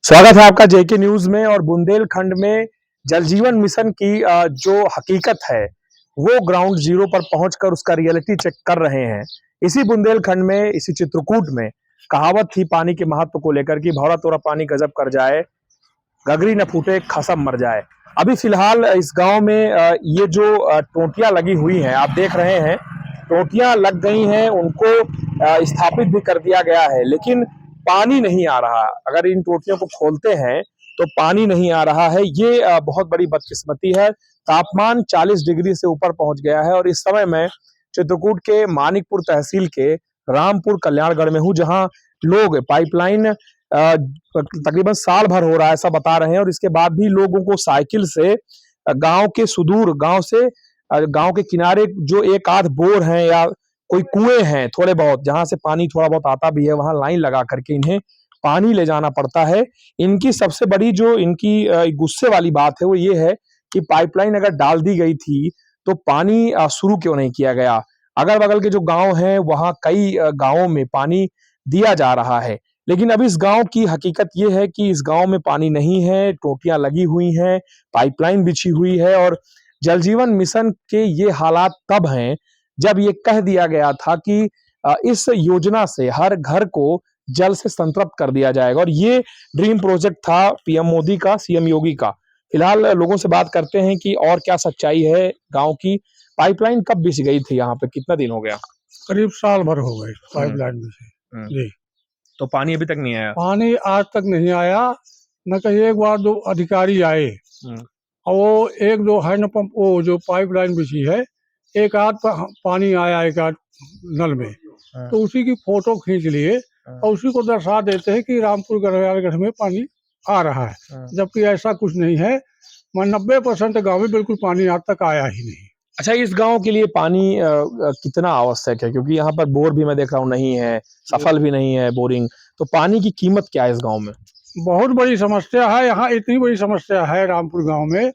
स्वागत है आपका जेके न्यूज में। और बुंदेलखंड में जल जीवन मिशन की जो हकीकत है वो ग्राउंड जीरो पर पहुंचकर उसका रियलिटी चेक कर रहे हैं। इसी बुंदेलखंड में, इसी चित्रकूट में कहावत थी पानी के महत्व को लेकर कि भौरा तोरा पानी गजब कर जाए, गगरी न फूटे खसम मर जाए। अभी फिलहाल इस गांव में ये जो टोंटियां लगी हुई हैं, आप देख रहे हैं टोंटियां लग गई हैं, उनको स्थापित भी कर दिया गया है, लेकिन पानी नहीं आ रहा। अगर इन टोटियों को खोलते हैं तो पानी नहीं आ रहा है। ये बहुत बड़ी बदकिस्मती है। तापमान 40 डिग्री से ऊपर पहुंच गया है और इस समय मैं चित्रकूट के मानिकपुर तहसील के रामपुर कल्याणगढ़ में हूं, जहां लोग पाइपलाइन तकरीबन साल भर हो रहा है ऐसा बता रहे हैं, और इसके बाद भी लोगों को साइकिल से गांव के सुदूर गांव से गांव के किनारे जो एक आध बोर हैं या कोई कुएं हैं थोड़े बहुत, जहां से पानी थोड़ा बहुत आता भी है, वहां लाइन लगा करके इन्हें पानी ले जाना पड़ता है। इनकी सबसे बड़ी जो इनकी गुस्से वाली बात है वो ये है कि पाइपलाइन अगर डाल दी गई थी तो पानी शुरू क्यों नहीं किया गया। अगल बगल के जो गांव हैं वहां कई गांवों में पानी दिया जा रहा है, लेकिन अब इस गांव की हकीकत ये है कि इस गांव में पानी नहीं है, टोटियां लगी हुई हैं, पाइपलाइन बिछी हुई है। और जल जीवन मिशन के ये हालात तब हैं जब ये कह दिया गया था कि इस योजना से हर घर को जल से संतृप्त कर दिया जाएगा, और ये ड्रीम प्रोजेक्ट था पीएम मोदी का, सीएम योगी का। फिलहाल लोगों से बात करते हैं कि और क्या सच्चाई है गांव की। पाइपलाइन कब बिछ गई थी यहाँ पे, कितना दिन हो गया? करीब साल भर हो गए पाइपलाइन में से। जी, तो पानी अभी तक नहीं आया? पानी आज तक नहीं आया। न कहीं एक बार दो अधिकारी आए और वो एक दो हैंडपंप, वो जो पाइपलाइन बिछी है, एक आध पानी आया, एक आध नल में, तो उसी की फोटो खींच लिए और उसी को दर्शा देते हैं कि रामपुर कल्याणगढ़ में पानी आ रहा है, जबकि ऐसा कुछ नहीं है। 90% गाँव में बिल्कुल पानी आज तक आया ही नहीं। अच्छा, इस गांव के लिए पानी कितना आवश्यक है? क्योंकि यहाँ पर बोर भी मैं देख रहा हूँ नहीं है, सफल भी नहीं है बोरिंग। तो पानी की कीमत क्या है इस गांव में? बहुत बड़ी समस्या है यहाँ। इतनी बड़ी समस्या है रामपुर गांव में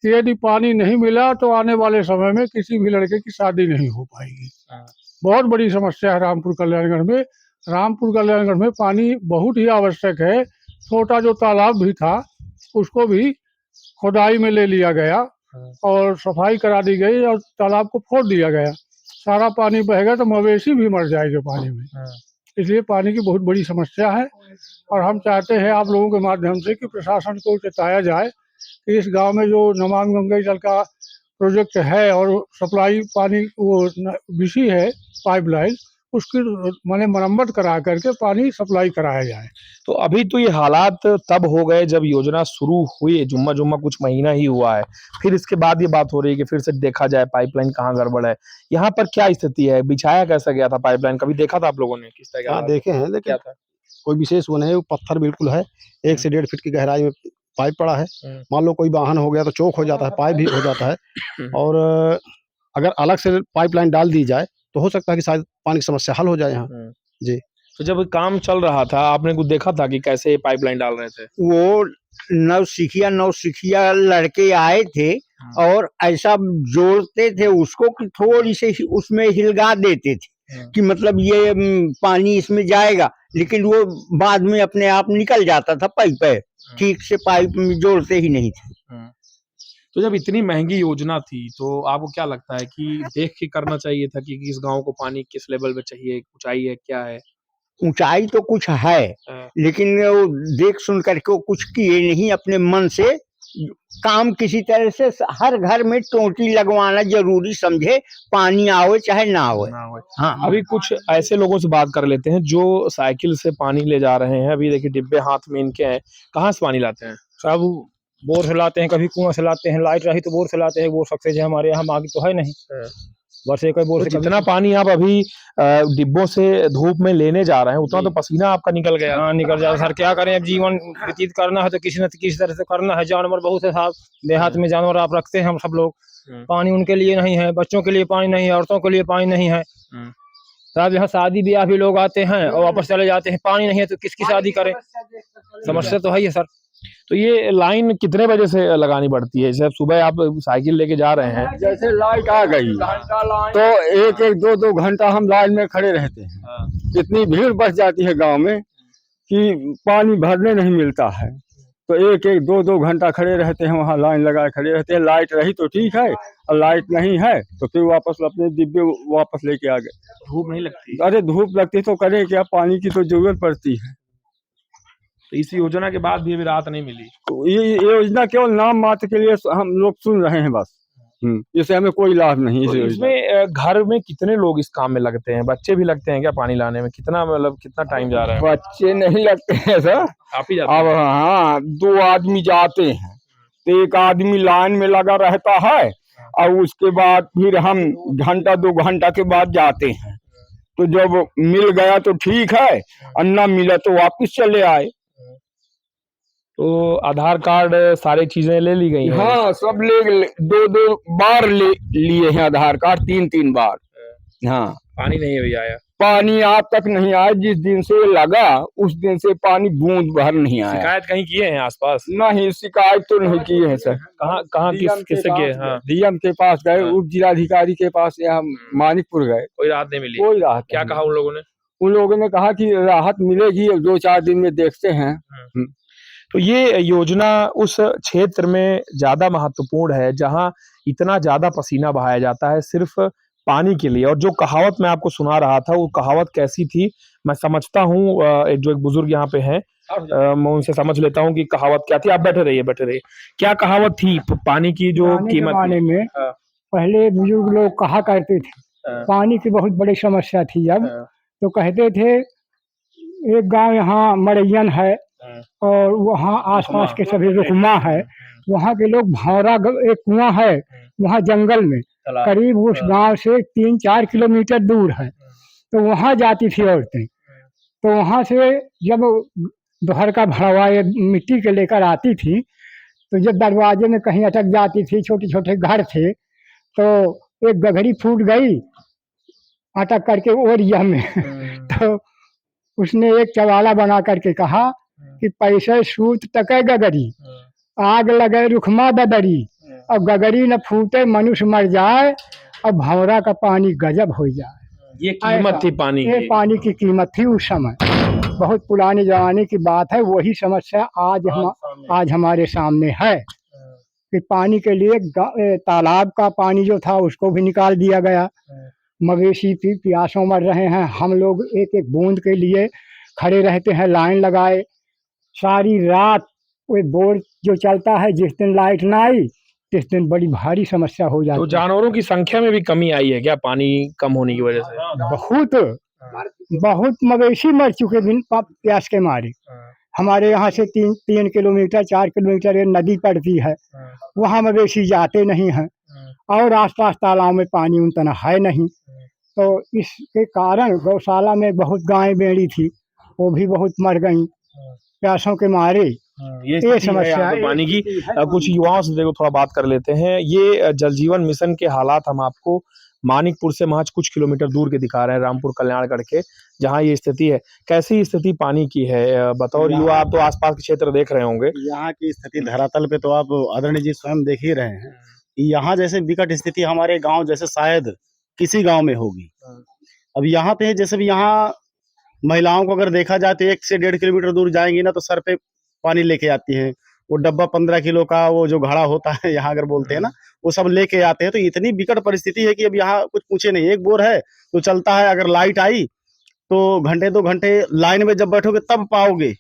कि यदि पानी नहीं मिला तो आने वाले समय में किसी भी लड़के की शादी नहीं हो पाएगी। बहुत बड़ी समस्या है रामपुर कल्याणगढ़ में। रामपुर कल्याणगढ़ में पानी बहुत ही आवश्यक है। छोटा जो तालाब भी था उसको भी खुदाई में ले लिया गया और सफाई करा दी गई और तालाब को फोड़ दिया गया। सारा पानी बहेगा तो मवेशी भी मर जाएंगे पानी में। इसलिए पानी की बहुत बड़ी समस्या है और हम चाहते हैं आप लोगों के माध्यम से कि प्रशासन को चेताया जाए कि इस गांव में जो नमामि गंगे जल का प्रोजेक्ट है और सप्लाई पानी वो बिछी है पाइपलाइन, उसकी माने मरम्मत करा करके पानी सप्लाई कराया जाए। तो अभी तो ये हालात तब हो गए जब योजना शुरू हुई, जुम्मा जुम्मा कुछ महीना ही हुआ है, फिर इसके बाद ये बात हो रही है कि फिर से देखा जाए पाइपलाइन कहाँ गड़बड़ है। यहाँ पर क्या स्थिति है? बिछाया कैसा गया था पाइपलाइन? कभी देखा था आप लोगों ने किस तरह? हाँ देखे हैं, लेकिन क्या था? कोई विशेष वो नहीं है। वो पत्थर बिल्कुल है, 1 से 1.5 फीट की गहराई में पाइप पड़ा है। मान लो कोई वाहन हो गया तो चोक हो जाता है, पाइप भी हो जाता है। और अगर अलग से पाइपलाइन डाल दी जाए तो हो सकता है कि शायद पानी की समस्या हल हो जाए यहाँ। जी। तो जब काम चल रहा था आपने कुछ देखा था कि कैसे पाइपलाइन डाल रहे थे? वो नौसिखिया लड़के आए थे और ऐसा जोड़ते थे उसको कि थोड़ी से उसमें हिलगा देते थे कि मतलब ये पानी इसमें जाएगा, लेकिन वो बाद में अपने आप निकल जाता था पाइप। ठीक से पाइप में जोड़ते ही नहीं थे। तो जब इतनी महंगी योजना थी तो आपको क्या लगता है कि देख के करना चाहिए था कि इस गांव को पानी किस लेवल पे चाहिए, ऊंचाई है, क्या है? ऊंचाई तो कुछ है, लेकिन वो देख सुन करके वो कुछ किए नहीं अपने मन से। काम किसी तरह से हर घर में टोंटी लगवाना जरूरी समझे, पानी आवे चाहे ना आवे। हाँ, अभी कुछ ऐसे लोगों से बात कर लेते हैं जो साइकिल से पानी ले जा रहे हैं। अभी देखिए डिब्बे हाथ में इनके हैं, कहाँ से पानी लाते हैं? सब बोर से लाते हैं, कभी कुआं से लाते हैं, लाइट रही तो बोर से लाते हैं। बोर सक्सेस है हमारे यहाँ, आगे तो है नहीं। बस एक बोर तो से जितना पानी आप अभी डिब्बों से धूप में लेने जा रहे हैं उतना तो पसीना आपका निकल गया। हाँ, निकल जाए सर, क्या करें। अब जीवन व्यतीत करना है तो किसी न किसी तरह से करना है। जानवर बहुत है साहब, देहात में जानवर आप रखते हैं हम सब लोग, पानी उनके लिए नहीं है, बच्चों के लिए पानी नहीं है, औरतों के लिए पानी नहीं है साहब। यहाँ शादी ब्याह भी लोग आते हैं और वापस चले जाते हैं, पानी नहीं है तो किसकी शादी करें? समस्या तो है ही सर। तो ये लाइन कितने बजे से लगानी पड़ती है? जब सुबह आप साइकिल लेके जा रहे हैं, जैसे लाइट आ गई तो 1-1, 2-2 घंटा हम लाइन में खड़े रहते हैं। इतनी भीड़ बच जाती है गांव में कि पानी भरने नहीं मिलता है, तो एक एक दो दो घंटा खड़े रहते हैं वहाँ, लाइन लगाए खड़े रहते हैं। लाइट रही तो ठीक है, और लाइट नहीं है तो फिर वापस अपने डिब्बे वापस लेके आ गए। धूप नहीं लगती? अरे धूप लगती तो करें क्या, पानी की तो जरूरत पड़ती है। तो इस योजना के बाद भी अभी राहत नहीं मिली? ये योजना केवल नाम मात्र के लिए हम लोग सुन रहे हैं बस। इससे हमें कोई लाभ नहीं तो इस योजना। इसमें घर में कितने लोग इस काम में लगते हैं? बच्चे भी लगते हैं क्या पानी लाने में? कितना मतलब कितना टाइम जा रहा है? बच्चे नहीं लगते हैं सर। आप ही जाते अब हैं? हाँ, 2 आदमी जाते हैं, तो एक आदमी लाइन में लगा रहता है, और उसके बाद फिर हम घंटा 2 घंटा के बाद जाते हैं। तो जब मिल गया तो ठीक है, और ना मिला तो वापस चले आए। तो आधार कार्ड सारी चीजें ले ली गई हैं? हाँ, सब ले 2 बार लिए हैं आधार कार्ड, 3 बार। हाँ, पानी नहीं अभी आया? पानी आज तक नहीं आया। जिस दिन से लगा उस दिन से पानी बूंद भर नहीं आया। शिकायत कहीं किए हैं आसपास? नहीं, शिकायत तो नहीं की है सर। कहाँ किससे किए? हाँ, डीएम के पास गए, हाँ। उप जिलाधिकारी के पास, यहाँ मानिकपुर गए, कोई राहत नहीं मिली? कोई राहत क्या नहीं। कहा उन लोगों ने? उन लोगों ने कहा कि राहत मिलेगी, 2-4 दिन में देखते हैं। तो ये योजना उस क्षेत्र में ज्यादा महत्वपूर्ण है जहां इतना ज्यादा पसीना बहाया जाता है सिर्फ पानी के लिए। और जो कहावत मैं आपको सुना रहा था वो कहावत कैसी थी मैं समझता हूँ। एक बुजुर्ग यहाँ पे हैं, मैं उनसे समझ लेता हूँ कि कहावत क्या थी। आप बैठे रहिए। क्या कहावत थी पानी की जो पुराने कीमत? जमाने में हाँ। पहले बुजुर्ग लोग कहा करते थे, हाँ। पानी की बहुत बड़ी समस्या थी जब, हाँ। तो कहते थे एक गांव यहाँ मरैयन है हाँ। और वहाँ आसपास के सभी रुकमा है, वहाँ के लोग भौरा एक कुआं है वहाँ जंगल में, करीब उस गांव से 3-4 किलोमीटर दूर है, तो वहाँ जाती थी औरतें। तो वहाँ से जब दोहर का भड़वा ये मिट्टी के लेकर आती थी, तो जब दरवाजे में कहीं अटक जाती थी, छोटे छोटे घर थे, तो एक गगरी फूट गई अटक करके ओरिया में तो उसने एक चवाला बना करके कहा कि पैसे सूत तके गगरी, आग लगे रुखमा बदरी, अब गगरी न फूटे मनुष्य मर जाए, अब भंवरा का पानी गजब हो जाए। ये कीमत थी पानी ये की? पानी की कीमत थी उस समय, बहुत पुराने जमाने की बात है। वही समस्या आज हमारे सामने है कि पानी के लिए तालाब का पानी जो था उसको भी निकाल दिया गया। मवेशी प्यासों मर रहे हैं, हम लोग एक एक बूंद के लिए खड़े रहते हैं, लाइन लगाए सारी रात। वो बोर्ड जो चलता है, जिस दिन लाइट ना आई जिस दिन बड़ी भारी समस्या हो जाती तो है। जानवरों की संख्या में भी कमी आई है क्या पानी कम होने की वजह से? बहुत मवेशी मर चुके बिन प्यास के मारे। हमारे यहाँ से 3 किलोमीटर 4 किलोमीटर ये नदी पड़ती है, वहाँ मवेशी जाते नहीं हैं और आसपास तालाब में पानी उतना है नहीं, तो इसके कारण गौशाला में बहुत गाय बेड़ी थी, वो भी बहुत मर गई प्यासों के मारे। ये समस्या है पानी की। कुछ युवाओं से देखो थोड़ा बात कर लेते हैं। ये जल जीवन मिशन के हालात हम आपको मानिकपुर से महज कुछ किलोमीटर दूर के दिखा रहे हैं, रामपुर कल्याणगढ़ के, जहाँ ये स्थिति है। कैसी स्थिति पानी की है बतौर युवा? आप तो आसपास के क्षेत्र देख रहे होंगे। यहाँ की स्थिति धरातल पे तो आप आदरणीय जी स्वयं देख ही रहे हैं। यहाँ जैसे विकट स्थिति हमारे गांव जैसे शायद किसी गांव में होगी। अब यहाँ पे जैसे भी यहाँ महिलाओं को अगर देखा जाए तो 1 से 1.5 किलोमीटर दूर जाएंगी ना तो सर पे पानी लेके आती हैं। वो डब्बा 15 किलो का वो जो घड़ा होता है यहाँ अगर बोलते हैं ना, वो सब लेके आते हैं। तो इतनी विकट परिस्थिति है कि अब यहाँ कुछ पूछे नहीं। एक बोर है तो चलता है, अगर लाइट आई तो घंटे 2 घंटे लाइन में जब बैठोगे तब पाओगे।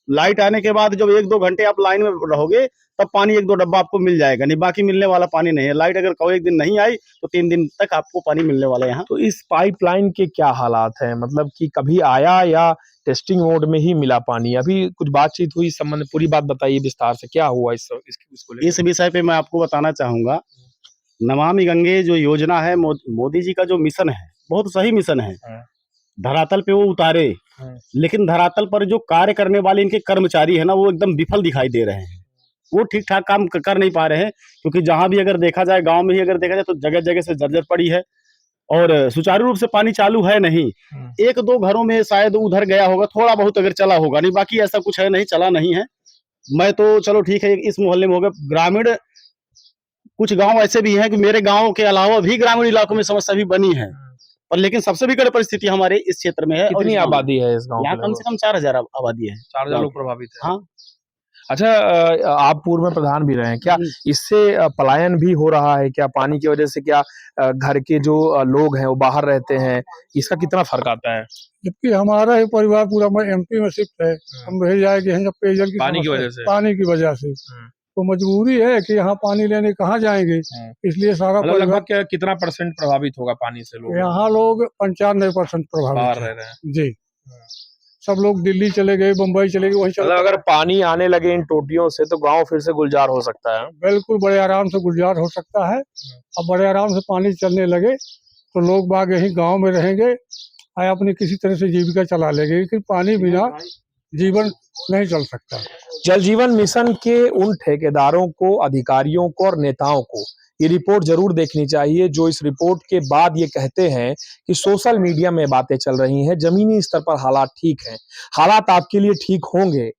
लाइट आने के बाद जब 1-2 घंटे आप लाइन में रहोगे तब पानी 1-2 डब्बा आपको मिल जाएगा, नहीं बाकी मिलने वाला पानी नहीं है। लाइट अगर कोई एक दिन नहीं आई तो 3 दिन तक आपको पानी मिलने वाला है यहाँ। तो इस पाइपलाइन के क्या हालात हैं? मतलब कि कभी आया या टेस्टिंग मोड में ही मिला पानी? अभी कुछ बातचीत हुई इस संबंध में? पूरी बात बताइए विस्तार से, क्या हुआ इसको लेकर? इस विषय पे मैं आपको बताना चाहूंगा, नमामि गंगे जो योजना है, मोदी जी का जो मिशन है, बहुत सही मिशन है। धरातल पे वो उतारे, लेकिन धरातल पर जो कार्य करने वाले इनके कर्मचारी है ना, वो एकदम विफल दिखाई दे रहे हैं। वो ठीक ठाक काम कर नहीं पा रहे हैं, क्योंकि जहां भी अगर देखा जाए, गांव में ही अगर देखा जाए तो जगह जगह से जर्जर पड़ी है और सुचारू रूप से पानी चालू है नहीं। 1-2 घरों में शायद उधर गया होगा, थोड़ा बहुत अगर चला होगा, नहीं बाकी ऐसा कुछ है नहीं, चला नहीं है। मैं तो चलो ठीक है इस मोहल्ले में हो गया। ग्रामीण कुछ गांव ऐसे भी हैं कि मेरे गांव के अलावा भी ग्रामीण इलाकों में समस्या भी बनी है। और लेकिन सबसे बिगड़ परिस्थिति हमारे इस क्षेत्र में है। और कितनी इस गाँव में। आबादी है इस गांव यहाँ के कम लगभग? से कम 4000 आबादी है। 4000 लोग प्रभावित है। हाँ। अच्छा, आप पूर्व में प्रधान भी रहे हैं क्या? इससे पलायन भी हो रहा है क्या पानी की वजह से? क्या घर के जो लोग हैं वो बाहर रहते हैं? इसका कितना फर्क आता है जबकि हमारा ही परिवार पूरा एमपी में शिफ्ट है, हम रह जाएंगे हैं जब पेयजल की पानी की समस्या- वजह से? पानी की वजह से तो मजबूरी है कि यहाँ पानी लेने कहाँ जाएंगे, इसलिए सारा मतलब परिवार लगभग कितना % प्रभावित होगा पानी से लोग? यहाँ लोग 95% बाहर प्रभावित रह है रहे हैं। जी। सब लोग दिल्ली चले गए, मुंबई चले गए, वहीं मतलब चले अगर पानी आने लगे इन टोटियों से तो गांव फिर से गुलजार हो सकता है। बिल्कुल बड़े आराम से गुलजार हो सकता है। अब बड़े आराम से पानी चलने लगे तो लोग बाग यहीं गांव में रहेंगे और अपनी किसी तरह से जीविका चला लेंगे, लेकिन पानी बिना जीवन नहीं चल सकता। जल जीवन मिशन के उन ठेकेदारों को, अधिकारियों को और नेताओं को ये रिपोर्ट जरूर देखनी चाहिए जो इस रिपोर्ट के बाद ये कहते हैं कि सोशल मीडिया में बातें चल रही हैं, जमीनी स्तर पर हालात ठीक हैं। हालात आपके लिए ठीक होंगे,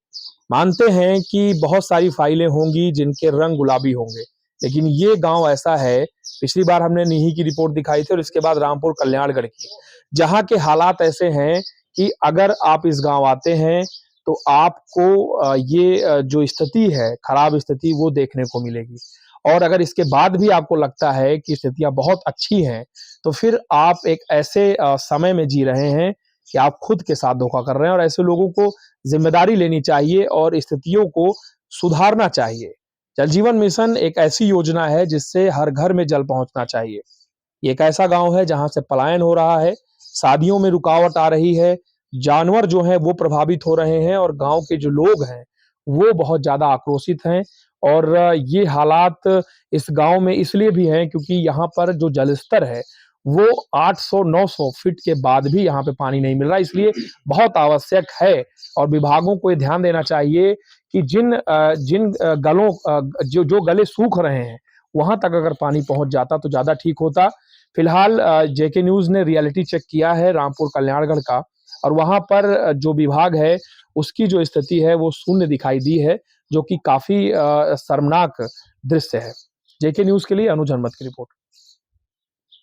मानते हैं कि बहुत सारी फाइलें होंगी जिनके रंग गुलाबी होंगे, लेकिन ये गांव ऐसा है। पिछली बार हमने नीही की रिपोर्ट दिखाई थी और इसके बाद रामपुर कल्याणगढ़ की, जहां के हालात ऐसे हैं कि अगर आप इस गांव आते हैं तो आपको ये जो स्थिति है, खराब स्थिति, वो देखने को मिलेगी। और अगर इसके बाद भी आपको लगता है कि स्थितियां बहुत अच्छी हैं, तो फिर आप एक ऐसे समय में जी रहे हैं कि आप खुद के साथ धोखा कर रहे हैं। और ऐसे लोगों को जिम्मेदारी लेनी चाहिए और स्थितियों को सुधारना चाहिए। जल जीवन मिशन एक ऐसी योजना है जिससे हर घर में जल पहुंचना चाहिए। ये एक ऐसा गांव है जहां से पलायन हो रहा है, शादियों में रुकावट आ रही है, जानवर जो हैं वो प्रभावित हो रहे हैं और गांव के जो लोग हैं वो बहुत ज्यादा आक्रोशित हैं। और ये हालात इस गांव में इसलिए भी हैं क्योंकि यहाँ पर जो जलस्तर है वो 800-900 फीट के बाद भी यहाँ पे पानी नहीं मिल रहा। इसलिए बहुत आवश्यक है और विभागों को ये ध्यान देना चाहिए कि जिन गलों जो गले सूख रहे हैं वहां तक अगर पानी पहुंच जाता तो ज्यादा ठीक होता। फिलहाल जेके न्यूज ने रियलिटी चेक किया है रामपुर कल्याणगढ़ का, और वहां पर जो विभाग है उसकी जो स्थिति है वो शून्य दिखाई दी है, जो कि काफी शर्मनाक दृश्य है। जेके न्यूज के लिए अनुज हनुमत की रिपोर्ट।